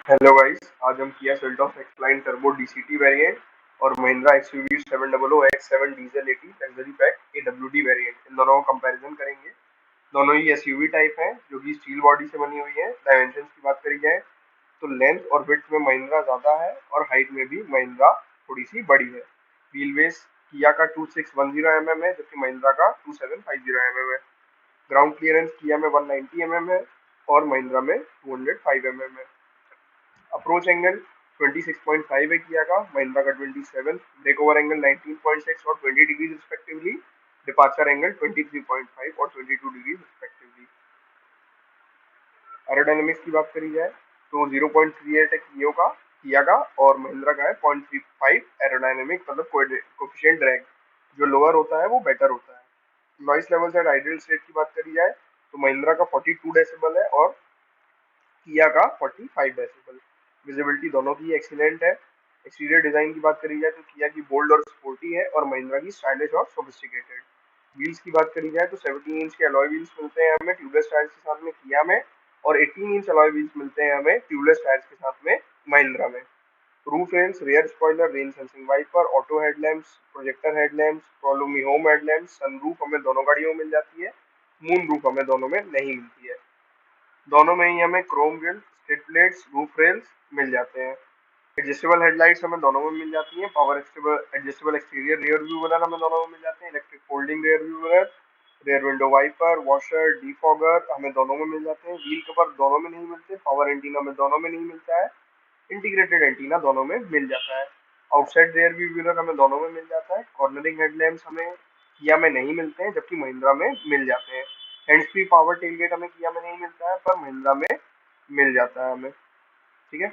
Hello guys, आज हम Kia Seltos X Line turbo DCT variant और Mahindra XUV 700 X7 diesel 80 luxury pack AWD variant इन दोनों का कंपैरिजन करेंगे। दोनों ही एसयूवी टाइप हैं जो कि स्टील बॉडी से बनी हुई है। डायमेंशंस की बात करी जाए तो लेंथ और विड्थ में महिंद्रा ज्यादा है और हाइट में भी महिंद्रा थोड़ी सी बड़ी है। व्हील बेस किया का 2610 mm है जबकि महिंद्रा का 2750 mm है। ग्राउंड क्लियरेंस किया में 190 mm है और महिंद्रा में 205 mm है। अप्रोच एंगल 26.5 है किया का, महिंद्रा का 27, ब्रेक ओवर एंगल 19.6 और 20 डिग्री रिस्पेक्टिवली, डिपार्चर एंगल 23.5 और 22 डिग्री रिस्पेक्टिवली। एरोडायनेमिक्स की बात करी जाए तो 0.38 है किया का और महिंद्रा का है 0.35 एरोडायनेमिक मतलब कोएफिशिएंट ड्रैग। जो लोअर होता है वो बेटर होता है। Noise levels at ideal state की बात करी जाए तो महिंद्रा का 42 डेसिबल है और किया का 45 डेसिबल। विजिबिलिटी दोनों की एक्सीलेंट है। एक्सटीरियर डिजाइन की बात करी जाए तो किया की बोल्ड और स्पोर्टी है और महिंद्रा की स्टाइलिश और सोफिस्टिकेटेड। व्हील्स की बात करी जाए तो 17 इंच के अलॉय व्हील्स मिलते हैं हमें ट्यूबलेस टायर्स के साथ में किया में, और 18 इंच अलॉय व्हील्स मिलते हैं हमें ट्यूबलेस टायर्स के साथ में महिंद्रा में। Roof rails, rear spoiler, rain sensing wiper, auto headlamps, projector headlamps, follow me home headlamps, sunroof हमें दोनों गाड़ियों में मिल जाती है। मून रूफ हमें दोनों में नहीं मिलती है। दोनों में ही हमें chrome grille, skid plates, roof rails मिल जाते हैं। एडजस्टेबल हेडलाइट्स हमें दोनों में मिल जाती हैं। Power adjustable exterior rear view mirror हमें दोनों में मिल जाते हैं। Electric folding rear view mirror, rear window wiper, washer, defogger हमें दोनों में मिल जाते हैं। व्हील कवर दोनों में नहीं मिलते। पावर एंटीना में दोनों में नहीं मिलता है। इंटीग्रेटेड एंटीना दोनों में मिल जाता है। आउटसाइड रियर व्यू मिरर हमें दोनों में मिल जाता है। कॉर्नरिंग हेडलैम्प्स हमें किया में नहीं मिलते हैं जबकि महिंद्रा में मिल जाते हैं। हैंड्स फ्री पावर टेलगेट हमें किया में नहीं मिलता है पर महिंद्रा में मिल जाता है हमें। ठीक है,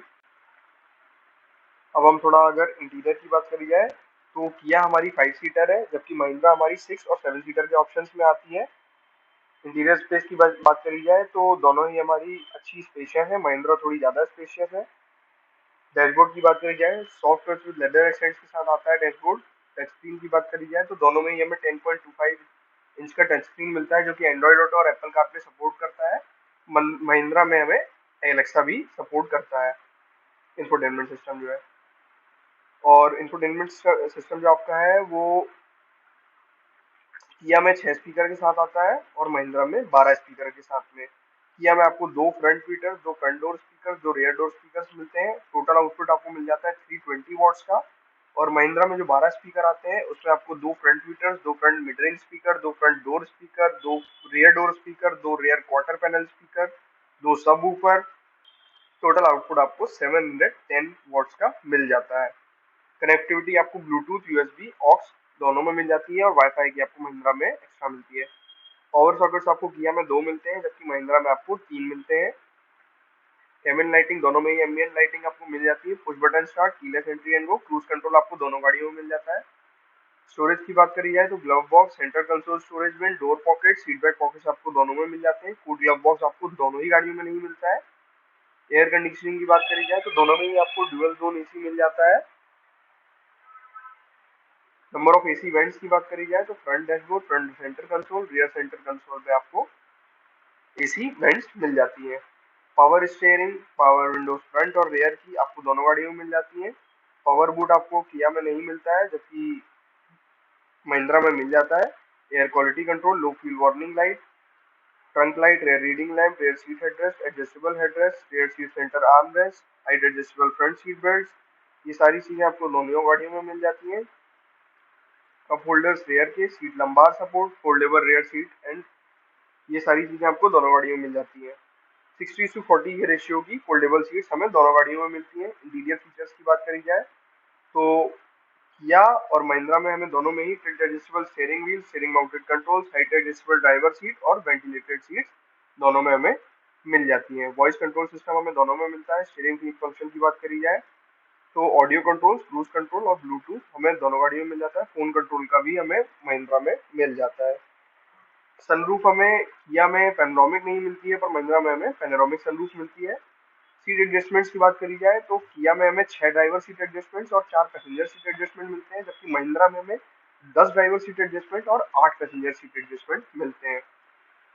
अब हम थोड़ा अगर इंटीरियर की बात करी जाए तो किया हमारी 5 सीटर है जबकि महिंद्रा हमारी 6 और 7 सीटर के ऑप्शन में आती है। इंटीरियर स्पेस की बात करी जाए तो दोनों ही हमारी अच्छी स्पेशियस है। महिंद्रा थोड़ी ज्यादा स्पेशियस है। डैशबोर्ड की बात करी जाए soft touch with leather accents के साथ आता है डैशबोर्ड। टच स्क्रीन की बात करी जाए तो दोनों में ही हमें 10.25 इंच का टच स्क्रीन मिलता है जो कि एंड्रॉइड ऑटो और एप्पल कारप्ले सपोर्ट करता है। महिंद्रा में हमें एलेक्सा भी सपोर्ट करता है। इंफोटेनमेंट सिस्टम जो है, और इंफोटेनमेंट सिस्टम जो आपका है वो किया में 6 स्पीकर के साथ आता है और महिंद्रा में 12 स्पीकर के साथ में। किया में आपको दो फ्रंट ट्वीटर, दो फ्रंट डोर स्पीकर, दो रियर डोर स्पीकर मिलते हैं। टोटल आउटपुट आपको मिल जाता है 320 वॉट्स का। और महिंद्रा में जो 12 स्पीकर आते हैं उसमें आपको दो फ्रंट ट्वीटर, दो फ्रंट मिड रेंज स्पीकर, दो फ्रंट डोर स्पीकर, दो रियर डोर स्पीकर, दो रियर क्वार्टर पैनल स्पीकर, दो सब ऊपर। टोटल आउटपुट आपको 710 वॉट्स का मिल जाता है। कनेक्टिविटी आपको ब्लूटूथ, यूएसबी, ऑक्स दोनों में मिल जाती है और वाईफाई की आपको महिंद्रा में एक्स्ट्रा मिलती है। पावर सॉकेट्स आपको किया में दो मिलते हैं जबकि महिंद्रा में आपको तीन मिलते हैं। एम्बिएंट लाइटिंग दोनों में ही एम्बिएंट लाइटिंग आपको मिल जाती है। Push button start, keyless entry and go, cruise control आपको दोनों गाड़ियों में मिल जाता है। स्टोरेज की बात करी जाए तो glove box, centre console storage bin, door pocket, seat back pockets आपको दोनों में मिल जाते हैं। फूड ग्लव बॉक्स आपको दोनों ही गाड़ियों में नहीं मिलता है। एयर कंडीशनिंग की बात करी जाए तो दोनों में ही आपको ड्यूअल जोन एसी मिल जाता है। नंबर ऑफ एसी वेंट्स की बात करी जाए तो front dashboard, front centre console, rear centre console पे आपको एसी वेंट्स मिल जाती है। Power steering, power Windows front और रियर की आपको दोनों गाड़ियों में मिल जाती है। पावर बूट आपको किया में नहीं मिलता है जबकि महिंद्रा में मिल जाता है। Air quality control, low fuel warning light, trunk light, rear reading lamp, rear seat headrest, adjustable headrest, rear seat centre arm rest, height adjustable front seat belt, ये सारी चीजें आपको दोनों गाड़ियों में मिल जाती हैं। कप होल्डर्स, रेयर के seat lumbar support, foldable rare seat and ये सारी चीजें आपको दोनों गाड़ियों में मिल जाती है। 60:40 के रेशियो की फोल्डेबल सीट्स हमें दोनों गाड़ियों में मिलती हैं। इंटीरियर फीचर्स की बात करी जाए तो किया और महिंद्रा में हमें दोनों में ही tilt adjustable steering wheel, steering mounted controls, height adjustable driver seat और वेंटिलेटेड सीट्स दोनों में हमें मिल जाती हैं। वॉइस कंट्रोल सिस्टम हमें दोनों में मिलता है। स्टीयरिंग फंक्शन की बात करी जाए तो ऑडियो कंट्रोल, क्रूज कंट्रोल और ब्लूटूथ हमें दोनों गाड़ियों में मिल जाता है। फोन कंट्रोल का भी हमें महिंद्रा में मिल जाता है। सनरूफ हमें किया में पैनोरामिक नहीं मिलती है पर महिंद्रा में हमें पैनोरामिक सनरूफ मिलती है। सीट एडजस्टमेंट्स की बात करी जाए तो किया में हमें 6 ड्राइवर सीट एडजस्टमेंट्स और 4 पैसेंजर सीट एडजस्टमेंट मिलते हैं जबकि महिंद्रा में हमें 10 ड्राइवर सीट एडजस्टमेंट और 8 पैसेंजर सीट एडजस्टमेंट मिलते हैं।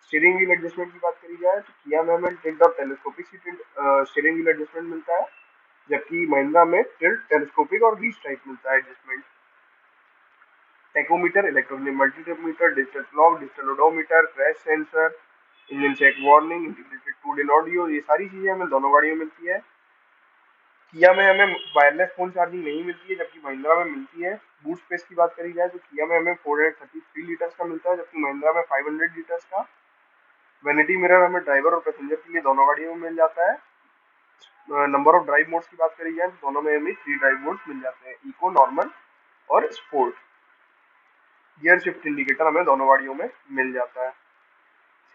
स्टीयरिंग व्हील एडजस्टमेंट की बात करी जाए तो किया में हमें टिल्ट और टेलीस्कोपिक स्टीयरिंग व्हील एडजस्टमेंट मिलता है, जबकि महिंद्रा में टिल्ट, टेलीस्कोपिक और रीच टाइप मिलता है adjustment. Tachometer, electronic multimeter, digital clock, digital odometer, crash sensor, engine check warning, integrated 2 in audio, ये सारी चीजें हमें दोनों गाड़ियों में मिलती है। किया में हमें वायरलेस फोन चार्जिंग नहीं मिलती है, जबकि महिंद्रा में मिलती है। बूट स्पेस की बात करी जाए तो किया में हमें 433 लीटर्स का मिलता है, जबकि महिंद्रा में 500 लीटर्स का। वैनिटी मिरर हमें ड्राइवर और पैसेंजर के लिए दोनों गाड़ियों में मिल जाता है। नंबर ऑफ ड्राइव मोड्स की बात करी जाए तो दोनों में हमें 3 ड्राइव मोड्स मिल जाते हैं, इको, नॉर्मल और स्पोर्ट। गियर शिफ्ट इंडिकेटर हमें दोनों गाड़ियों में मिल जाता है।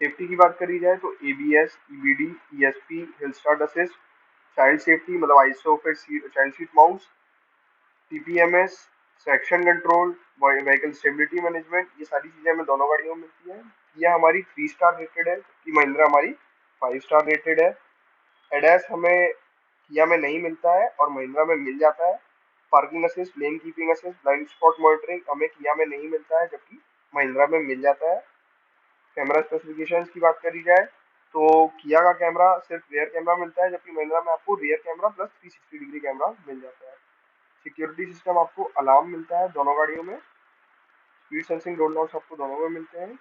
सेफ्टी की बात करी जाए तो ABS, EBD, ESP, hill start assist, child safety मतलब Isofix child seat mounts, TPMS, traction control, vehicle stability management, ये सारी चीजें हमें दोनों गाड़ियों में मिलती है। यह हमारी 3 स्टार रेटेड है, जबकि महिंद्रा हमारी 5 स्टार रेटेड है। एडैस हमें किया में नहीं मिलता है और महिंद्रा में मिल जाता है। Parking assist, lane keeping assist, blind spot monitoring हमें किया में नहीं मिलता है, जबकि महिंद्रा में मिल जाता है। कैमरा स्पेसिफिकेशंस की बात करी जाए तो किया का कैमरा सिर्फ रियर कैमरा मिलता है, जबकि महिंद्रा में आपको rear camera plus 360 degree camera मिल जाता है। सिक्योरिटी सिस्टम आपको अलार्म मिलता है दोनों गाड़ियों में। स्पीड सेंसिंग डोर लॉक्स आपको दोनों में मिलते हैं।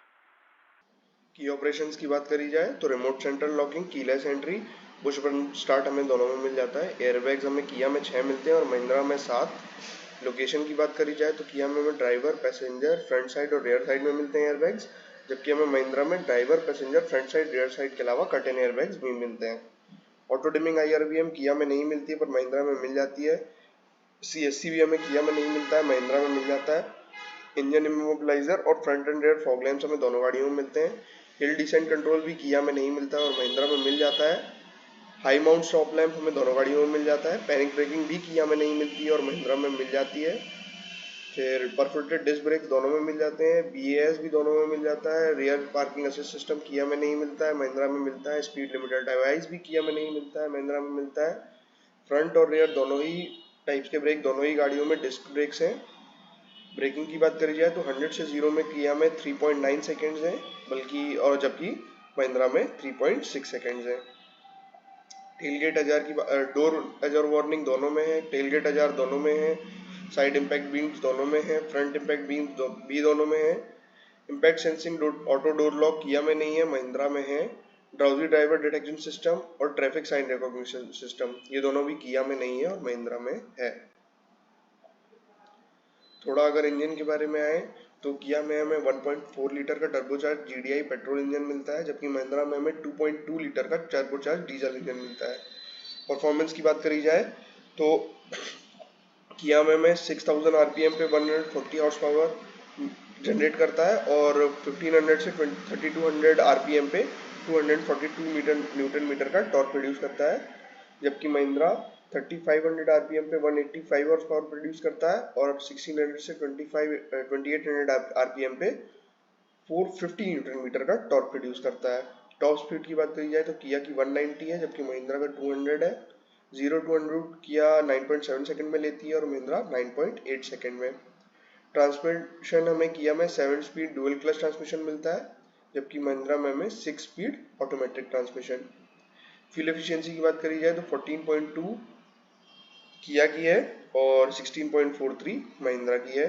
की ऑपरेशंस की बात करी जाए तो remote central locking, keyless entry, push button start हमें दोनों में मिल जाता है। एयरबैग्स हमें किया में 6 मिलते हैं और महिंद्रा में 7। लोकेशन की बात करी जाए तो किया में हमें ड्राइवर, पैसेंजर, फ्रंट साइड और रियर साइड में मिलते हैं एयरबैग्स, जबकि हमें महिंद्रा में driver, passenger, front side, rear side के अलावा कर्टेन एयरबैग्स भी मिलते हैं। ऑटो डिमिंग आईआरवीएम किया में नहीं मिलती है पर महिंद्रा में मिल जाती है। सीएससी भी हमें किया में नहीं मिलता है, महिंद्रा में मिल जाता है। इंजन इमोबिलाइजर और front end rear fog lamps हमें दोनों गाड़ियों में मिलते हैं। हिल डिसेंट कंट्रोल भी किया में नहीं मिलता है और महिंद्रा में मिल जाता है। हाई माउंट स्टॉप लैंप हमें दोनों गाड़ियों में मिल जाता है। पैनिक ब्रेकिंग भी किया में नहीं मिलती है और महिंद्रा में मिल जाती है। फिर परफोरेटेड डिस्क ब्रेक दोनों में मिल जाते हैं। बीएएस भी दोनों में मिल जाता है। रियर पार्किंग असिस्ट सिस्टम किया में नहीं मिलता है, महिंद्रा में मिलता है। स्पीड लिमिटर डिवाइस भी किया में नहीं मिलता है, महिंद्रा में मिलता है। फ्रंट और रियर दोनों ही टाइप्स के ब्रेक दोनों ही गाड़ियों में डिस्क ब्रेक्स हैं। ब्रेकिंग की बात करी जाए तो 100 से 0 में किया में 3.9 सेकेंड्स हैं, बल्कि और जबकि महिंद्रा में 3.6 सेकेंड्स हैं। टेलगेट अजार की डोर अजार वार्निंग दोनों में है, टेलगेट अजार दोनों में है, साइड इम्पैक्ट बीम्स दोनों में है, फ्रंट इम्पैक्ट बीम्स भी दोनों में है। Impact sensing auto door lock किया में नहीं है, महिंद्रा में है। ड्राउजी ड्राइवर डिटेक्शन सिस्टम और ट्रैफिक साइन रिकॉग्निशन सिस्टम ये दोनों भी किया में नहीं है और महिंद्रा में है। थोड़ा अगर इंजन के बारे में आए तो किया में हमें 1.4 लीटर का टर्बोचार्ज जीडीआई पेट्रोल इंजन मिलता है, जबकि महिंद्रा में हमें 2.2 लीटर का टर्बोचार्ज डीजल इंजन मिलता है। परफॉर्मेंस की बात करी जाए तो किया में हमें 6000 आरपीएम पे 140 हॉर्स पावर जनरेट करता है और 1500 से 3200 आरपीएम पे 242 न्यूटन मीटर का टॉर्क प्रोड्यूस करता है, जबकि महिंद्रा 3500 आरपीएम पे 185 हॉर्स पावर प्रोड्यूस करता है और 1600 से 2800 आरपीएम पे 450 न्यूटन मीटर का टॉर्क प्रोड्यूस करता है। टॉप स्पीड की बात करी जाए तो किया की 190 है, जबकि महिंद्रा का 200 है। 0 to 100 किया 9.7 सेकंड में लेती है और महिंद्रा 9.8 सेकंड में। ट्रांसमिशन हमें किया में 7 स्पीड डुअल क्लच ट्रांसमिशन मिलता है, जबकि महिंद्रा में हमें 6 speed automatic transmission. Fuel efficiency की बात करी जाए तो 14.2 किया की है और 16.43 महिंद्रा की है।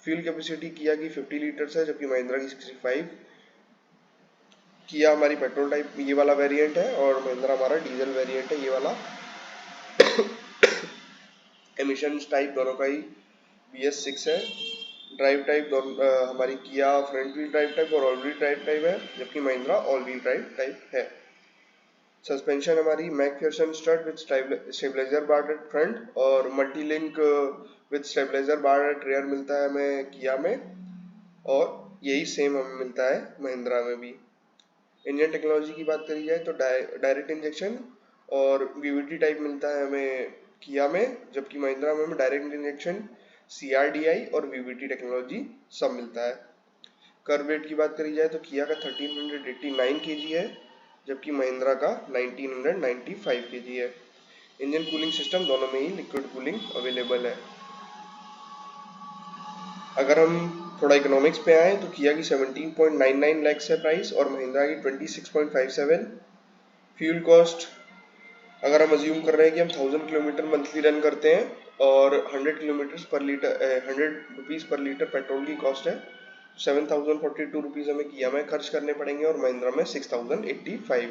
फ्यूल कैपेसिटी किया की 50 लीटर्स है, जबकि महिंद्रा की 65। किया हमारी पेट्रोल टाइप ये वाला वेरिएंट है और महिंद्रा हमारा डीजल वेरिएंट है ये वाला। एमिशन टाइप दोनों का ही BS6 है। ड्राइव टाइप हमारी Kia front wheel drive type और ऑल व्हील ड्राइव टाइप है, जबकि Mahindra all wheel drive type है। सस्पेंशन हमारी MacPherson stud with stabiliser bar at front और multi link with stabiliser bar at rear मिलता है हमें किया में, और यही सेम हमें मिलता है महिंद्रा में भी। इंजन टेक्नोलॉजी की बात करी जाए तो डायरेक्ट इंजेक्शन और वीवीटी टाइप मिलता है हमें किया में, जबकि महिंद्रा में हमें डायरेक्ट इंजेक्शन, CRDI और वीवीटी टेक्नोलॉजी सब मिलता है। कर्व वेट की बात करी जाए तो किया का 1389 kg है, जबकि महिंद्रा का 1995 kg है। इंजन कूलिंग सिस्टम दोनों में ही लिक्विड कूलिंग अवेलेबल है। अगर हम थोड़ा इकोनॉमिक्स पे आए तो किया की 17.99 लैक्स है प्राइस और महिंद्रा की 26.57। फ्यूल कॉस्ट अगर हम अज्यूम कर रहे हैं कि हम 1000 किलोमीटर मंथली रन करते हैं और 100 किलोमीटर पर लीटर 100 रुपीज़ पर लीटर पेट्रोल की कॉस्ट है, 7042 रुपीज़ हमें किया में खर्च करने पड़ेंगे और महिंद्रा में 6085।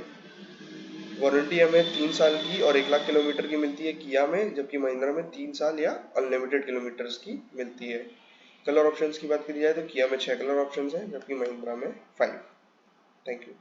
वारंटी हमें 3 साल की और 1 लाख किलोमीटर की मिलती है किया में, जबकि महिंद्रा में 3 साल या अनलिमिटेड किलोमीटर्स की मिलती है। कलर ऑप्शंस की बात करी जाए तो किया में 6 कलर ऑप्शंस हैं जबकि महिंद्रा में 5। Thank you.